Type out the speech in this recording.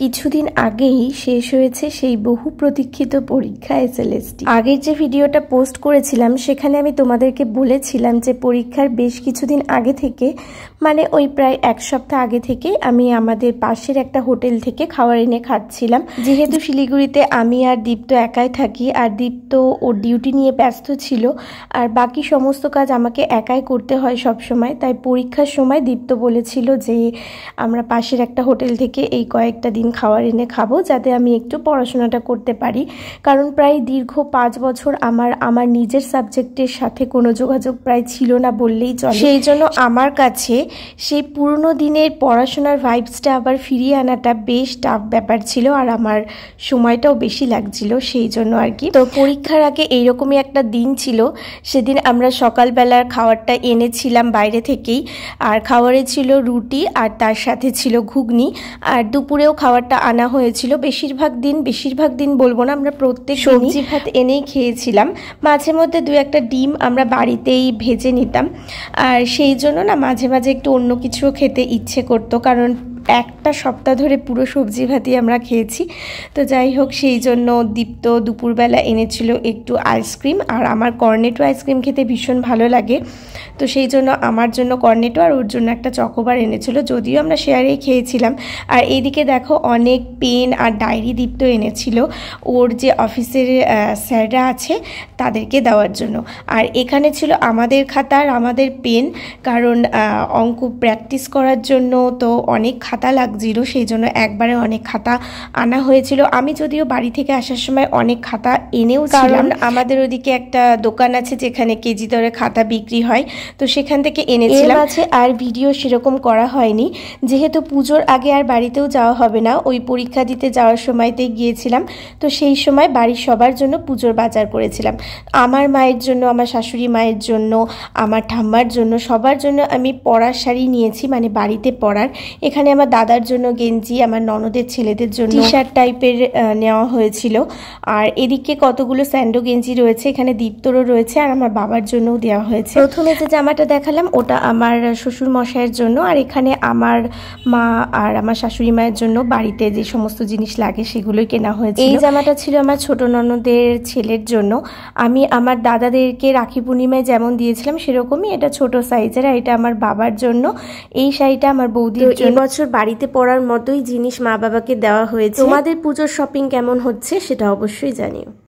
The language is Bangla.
কিছুদিন আগেই শেষ হয়েছে সেই বহু প্রতীক্ষিত পরীক্ষা এসএলএসটি। আগের যে ভিডিওটা পোস্ট করেছিলাম সেখানে আমি তোমাদেরকে বলেছিলাম যে পরীক্ষার বেশ কিছুদিন আগে থেকে, মানে ওই প্রায় এক সপ্তাহ আগে থেকে আমি আমাদের পাশের একটা হোটেল থেকে খাবার এনে খাচ্ছিলাম। যেহেতু শিলিগুড়িতে আমি আর দীপ্ত একাই থাকি, আর দীপ্ত ওর ডিউটি নিয়ে ব্যস্ত ছিল, আর বাকি সমস্ত কাজ আমাকে একাই করতে হয় সব সময়। তাই পরীক্ষার সময় দীপ্ত বলেছিল যে আমরা পাশের একটা হোটেল থেকে এই কয়েকটা দিন খাবার এনে খাবো, যাতে আমি একটু পড়াশোনাটা করতে পারি। কারণ প্রায় দীর্ঘ 5 বছর আমার নিজের সাবজেক্টের সাথে কোনো যোগাযোগ প্রায় ছিল না বললেই চলে। সেই জন্য আমার কাছে সেই পুরনো দিনের পড়াশোনার ভাইবসটা আবার ফিরিয়ে আনাটা বেশ টাফ ব্যাপার ছিল, আর আমার সময়টাও বেশি লাগছিল সেই জন্য আর কি। তো পরীক্ষার আগে এইরকমই একটা দিন ছিল। সেদিন আমরা সকালবেলার খাবারটা এনেছিলাম বাইরে থেকেই, আর খাবারে ছিল রুটি আর তার সাথে ছিল ঘুগনি, আর দুপুরেও খাবারটা আনা হয়েছিল। বেশিরভাগ দিন বলবো না, আমরা প্রত্যেক সবজি ভাত এনেই খেয়েছিলাম। মাঝে মধ্যে 2-1টা ডিম আমরা বাড়িতেই ভেজে নিতাম, আর সেই জন্য না মাঝে মাঝে একটু অন্য কিছুও খেতে ইচ্ছে করতো, কারণ একটা সপ্তাহ ধরে পুরো সবজি ভাতই আমরা খেয়েছি। তো যাই হোক, সেই জন্য দীপ্ত দুপুরবেলা এনেছিল একটু আইসক্রিম, আর আমার কর্নেটো আইসক্রিম খেতে ভীষণ ভালো লাগে। তো সেই জন্য আমার জন্য কর্নেটো আর ওর জন্য একটা চকোবার এনেছিল, যদিও আমরা শেয়ারেই খেয়েছিলাম। আর এইদিকে দেখো অনেক পেন আর ডায়েরি দীপ্ত এনেছিল ওর যে অফিসের স্যাররা আছে তাদেরকে দেওয়ার জন্য। আর এখানে ছিল আমাদের খাতা আর আমাদের পেন, কারণ অঙ্ক প্র্যাকটিস করার জন্য তো অনেক খাতা লাগছিল, সেই জন্য একবারে অনেক খাতা আনা হয়েছিল। আমি যদিও বাড়ি থেকে আসার সময় অনেক খাতা এনেও, কারণ আমাদের ওদিকে একটা দোকান আছে যেখানে কেজি দরে খাতা বিক্রি হয়, তো সেখান থেকে এনেছিলাম। আছে আর ভিডিও সেরকম করা হয়নি, যেহেতু পুজোর আগে আর বাড়িতেও যাওয়া হবে না, ওই পরীক্ষা দিতে যাওয়ার সময়তেই গিয়েছিলাম। তো সেই সময় বাড়ির সবার জন্য পুজোর বাজার করেছিলাম। আমার মায়ের জন্য, আমার শাশুড়ি মায়ের জন্য, আমার ঠাম্মার জন্য, সবার জন্য আমি পরার শাড়ি নিয়েছি, মানে বাড়িতে পরার। এখানে আমার দাদার জন্য গেঞ্জি, আমার ননদের ছেলেদের জন্য টি শার্ট টাইপের নেওয়া হয়েছিল। আর এদিকে কতগুলো স্যান্ডো গেঞ্জি রয়েছে, এখানে দীপ্তরও রয়েছে, আর আমার বাবার জন্যও দেওয়া হয়েছে। প্রথমে যে জামাটা দেখালাম ওটা আমার শ্বশুর মশাইয়ের জন্য, আর এখানে আমার মা আর আমার শাশুড়ি মায়ের জন্য বাড়িতে যে সমস্ত জিনিস লাগে সেগুলোই কেনা হয়েছে। এই জামাটা ছিল আমার ছোট ননদের ছেলের জন্য। আমি আমার দাদাদেরকে রাখি পূর্ণিমায় যেমন দিয়েছিলাম সেরকমই, এটা ছোট সাইজের, আর এটা আমার বাবার জন্য। এই শাড়িটা আমার বৌদির জন্য। এবছর বাড়িতে পরার মতোই জিনিস মা বাবাকে দেওয়া হয়েছে। তোমাদের পুজোর শপিং কেমন হচ্ছে সেটা অবশ্যই জানিও।